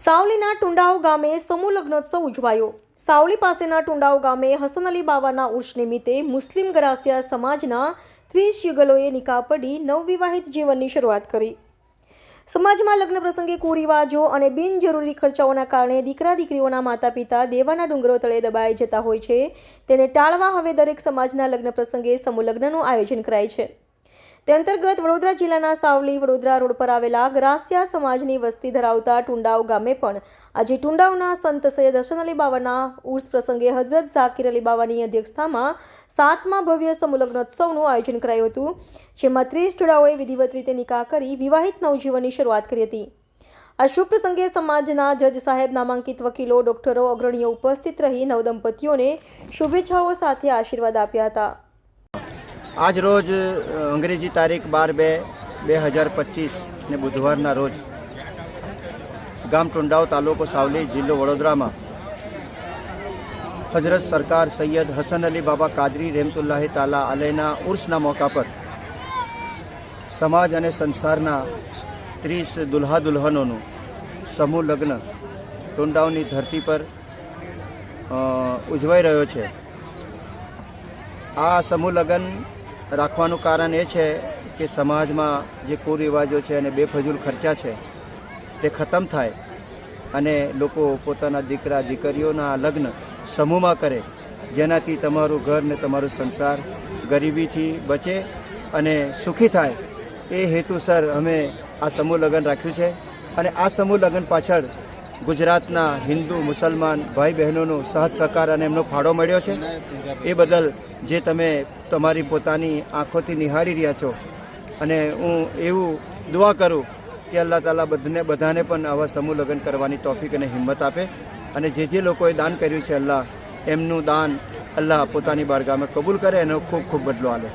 સાવલીના ટુંડાવ ગામે સમૂહ લગ્નોત્સવ ઉજવાયો। સાવલી પાસેના ટુંડાવ ગામે હસન અલી બાવાના ઉર્ષ નિમિત્તે મુસ્લિમ ગરાસિયા સમાજના 30 યુગલોએ નિકાહ પઢી નવવિવાહિત જીવનની શરૂઆત કરી। સમાજમાં લગ્ન પ્રસંગે કુરિવાજો અને બિનજરૂરી ખર્ચાઓના કારણે દીકરા દીકરીઓના માતા પિતા દેવાના ડુંગરો તળે દબાઈ જતા હોય છે, તેને ટાળવા હવે દરેક સમાજના લગ્ન પ્રસંગે સમૂહ લગ્નનું આયોજન કરાય છે। તે અંતર્ગત વડોદરા જિલ્લાના સાવલી વડોદરા રોડ પર આવેલા ગરાસિયા સમાજની વસ્તી ધરાવતા ટુંડાવ ગામે પણ આજે ટુંડાવના સંત સૈયદ હસન અલી બાવાના ઉર્સ પ્રસંગે હઝરત ઝાકિર અલી બાવાની અધ્યક્ષતામાં 7મા ભવ્ય સમૂહ લગ્નોત્સવનું આયોજન કરાયું હતું, જેમાં 30 જોડાઓએ વિધિવત રીતે નિકાહ કરી વિવાહિત નવજીવનની શરૂઆત કરી હતી। આ શુભ પ્રસંગે સમાજના જજ સાહેબ, નામાંકિત વકીલો, ડોક્ટરો, અગ્રણીઓ ઉપસ્થિત રહી નવદંપતીઓને શુભેચ્છાઓ સાથે આશીર્વાદ આપ્યા હતા। આજ રોજ અંગ્રેજી તારીખ 12/2/2025 ને બુધવારના રોજ ગામ ટુંડાવ તાલુકો સાવલી જિલ્લો વડોદરામાં હજરત સરકાર સૈયદ હસન અલી બાબા કાદરી રહેમતુલ્લાહી તાલા અલૈના ઉર્સના મોકા પર સમાજ અને સંસારના 30 દુલ્હા દુલ્હનોનું સમૂહ લગ્ન ટુંડાવની ધરતી પર ઉજવાઈ રહ્યો છે। આ સમૂહ લગ્ન રાખવાનું કારણ એ છે કે સમાજમાં જે કુરિવાજો છે અને બેફજૂલ ખર્ચા છે તે ખતમ થાય અને લોકો પોતાના દીકરા દીકરીઓના લગ્ન સમૂહમાં કરે, જેનાથી તમારું ઘર ને તમારું સંસાર ગરીબીથી બચે અને સુખી થાય। એ હેતુસર અમે આ સમૂહ લગ્ન રાખ્યું છે અને આ સમૂહ લગ્ન પાછળ ગુજરાતના હિન્દુ મુસલમાન ભાઈ બહેનોનો સહજ સહકાર અને એમનો ફાળો મળ્યો છે। એ બદલ જે તમે તમારી પોતાની આંખોથી નિહાળી રહ્યા છો, અને હું એવું દુઆ કરું કે અલ્લાહ તાલા બધાને પણ આવા સમૂહ લગ્ન કરવાની તૌફીક અને હિંમત આપે, અને જે લોકોએ દાન કર્યું છે અલ્લાહ એમનું દાન અલ્લાહ પોતાની બારગાહમાં કબૂલ કરે અને ખૂબ ખૂબ બદલો આપે।